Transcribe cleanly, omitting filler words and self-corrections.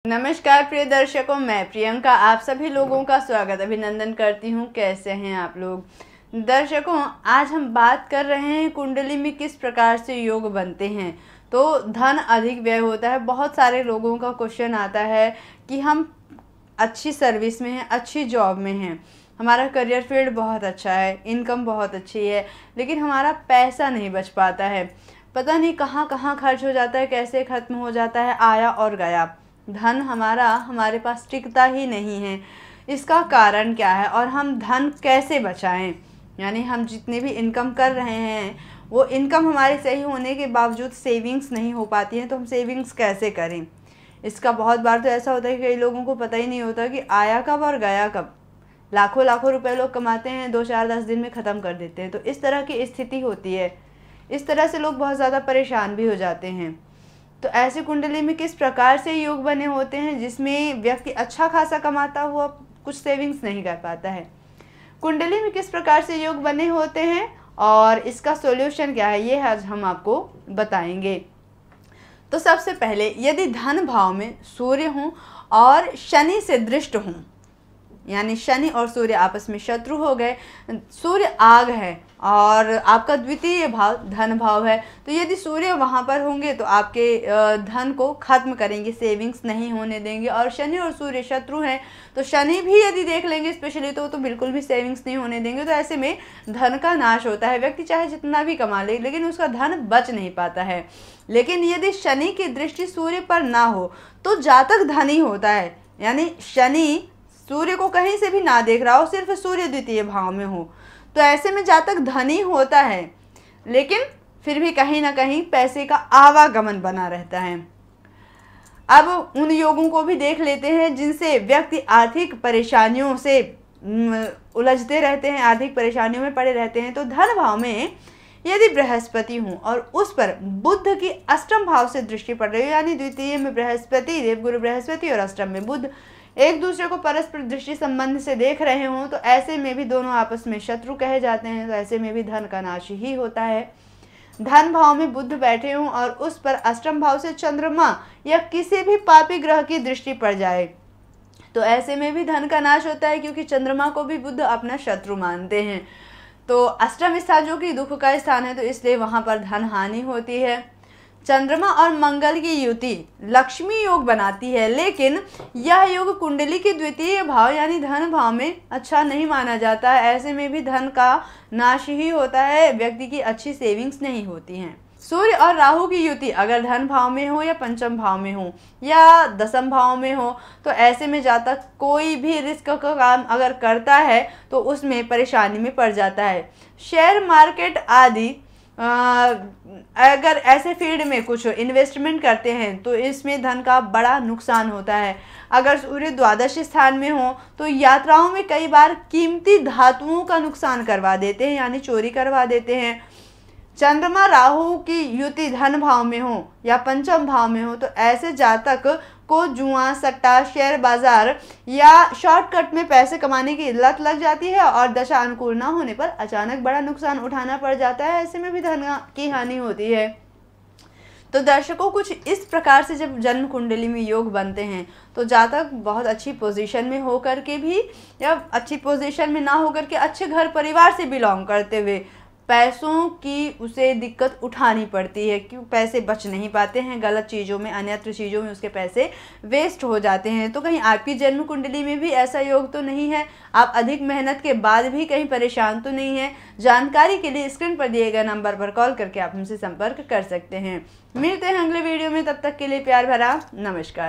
नमस्कार प्रिय दर्शकों, मैं प्रियंका आप सभी लोगों का स्वागत अभिनंदन करती हूँ। कैसे हैं आप लोग। दर्शकों, आज हम बात कर रहे हैं कुंडली में किस प्रकार से योग बनते हैं। तो धन अधिक व्यय होता है। बहुत सारे लोगों का क्वेश्चन आता है कि हम अच्छी सर्विस में हैं, अच्छी जॉब में हैं, हमारा करियर फील्ड बहुत अच्छा है, इनकम बहुत अच्छी है, लेकिन हमारा पैसा नहीं बच पाता है। पता नहीं कहाँ कहाँ खर्च हो जाता है, कैसे ख़त्म हो जाता है, आया और गया। धन हमारे पास टिकता ही नहीं है। इसका कारण क्या है और हम धन कैसे बचाएं। यानी हम जितने भी इनकम कर रहे हैं वो इनकम हमारी सही होने के बावजूद सेविंग्स नहीं हो पाती हैं, तो हम सेविंग्स कैसे करें। इसका बहुत बार तो ऐसा होता है कि कई लोगों को पता ही नहीं होता कि आया कब और गया कब। लाखों लाखों रुपए लोग कमाते हैं, 2 4 10 दिन में ख़त्म कर देते हैं। तो इस तरह की स्थिति होती है। इस तरह से लोग बहुत ज़्यादा परेशान भी हो जाते हैं। तो ऐसे कुंडली में किस प्रकार से योग बने होते हैं जिसमें व्यक्ति अच्छा खासा कमाता हुआ कुछ सेविंग्स नहीं कर पाता है। कुंडली में किस प्रकार से योग बने होते हैं और इसका सॉल्यूशन क्या है, ये आज हम आपको बताएंगे। तो सबसे पहले, यदि धन भाव में सूर्य हों और शनि से दृष्ट हों, यानी शनि और सूर्य आपस में शत्रु हो गए, सूर्य आग है और आपका द्वितीय भाव धन भाव है, तो यदि सूर्य वहाँ पर होंगे तो आपके धन को खत्म करेंगे, सेविंग्स नहीं होने देंगे। और शनि और सूर्य शत्रु हैं, तो शनि भी यदि देख लेंगे स्पेशली तो बिल्कुल भी सेविंग्स नहीं होने देंगे। तो ऐसे में धन का नाश होता है। व्यक्ति चाहे जितना भी कमा ले लेकिन उसका धन बच नहीं पाता है। लेकिन यदि शनि की दृष्टि सूर्य पर ना हो तो जातक धनी होता है। यानी शनि सूर्य को कहीं से भी ना देख रहा हो, सिर्फ सूर्य द्वितीय भाव में हो, तो ऐसे में जातक धनी होता है, लेकिन फिर भी कहीं ना कहीं पैसे का आवागमन बना रहता है। अब उन योगों को भी देख लेते हैं जिनसे व्यक्ति आर्थिक परेशानियों से उलझते रहते हैं, आर्थिक परेशानियों में पड़े रहते हैं। तो धन भाव में यदि बृहस्पति हूँ और उस पर बुध की अष्टम भाव से दृष्टि पड़ रही है, यानी द्वितीय में बृहस्पति, देवगुरु बृहस्पति और अष्टम में बुध एक दूसरे को परस्पर दृष्टि संबंध से देख रहे हों, तो ऐसे में भी दोनों आपस में शत्रु कहे जाते हैं। तो ऐसे में भी धन का नाश ही होता है। धन भाव में बुध बैठे हों और उस पर अष्टम भाव से चंद्रमा या किसी भी पापी ग्रह की दृष्टि पड़ जाए, तो ऐसे में भी धन का नाश होता है, क्योंकि चंद्रमा को भी बुध अपना शत्रु मानते हैं। तो अष्टम स्थान जो कि दुख का स्थान है, तो इसलिए वहाँ पर धन हानि होती है। चंद्रमा और मंगल की युति लक्ष्मी योग बनाती है, लेकिन यह योग कुंडली के द्वितीय भाव यानी धन भाव में अच्छा नहीं माना जाता है। ऐसे में भी धन का नाश ही होता है, व्यक्ति की अच्छी सेविंग्स नहीं होती हैं। सूर्य और राहु की युति अगर धन भाव में हो या पंचम भाव में हो या दसम भाव में हो, तो ऐसे में जातक कोई भी रिस्क का काम अगर करता है तो उसमें परेशानी में पड़ जाता है। शेयर मार्केट आदि अगर ऐसे फील्ड में कुछ इन्वेस्टमेंट करते हैं तो इसमें धन का बड़ा नुकसान होता है। अगर सूर्य द्वादश स्थान में हो तो यात्राओं में कई बार कीमती धातुओं का नुकसान करवा देते हैं, यानी चोरी करवा देते हैं। चंद्रमा राहु की युति धन भाव में हो या पंचम भाव में हो, तो ऐसे जातक को जुआ, सट्टा, शेयर बाजार या शॉर्टकट में पैसे कमाने की लत लग जाती है और दशा अनुकूल न होने पर अचानक बड़ा नुकसान उठाना पड़ जाता है। ऐसे में भी धन की हानि होती है। तो दर्शकों, कुछ इस प्रकार से जब जन्म कुंडली में योग बनते हैं तो जातक बहुत अच्छी पोजीशन में होकर के भी या अच्छी पोजीशन में ना होकर के अच्छे घर परिवार से बिलोंग करते हुए पैसों की उसे दिक्कत उठानी पड़ती है, क्यों पैसे बच नहीं पाते हैं, गलत चीज़ों में, अन्यत्र चीज़ों में उसके पैसे वेस्ट हो जाते हैं। तो कहीं आपकी जन्म कुंडली में भी ऐसा योग तो नहीं है, आप अधिक मेहनत के बाद भी कहीं परेशान तो नहीं है। जानकारी के लिए स्क्रीन पर दिए गए नंबर पर कॉल करके आप हमसे संपर्क कर सकते हैं। मिलते हैं अगले वीडियो में, तब तक के लिए प्यार भरा नमस्कार।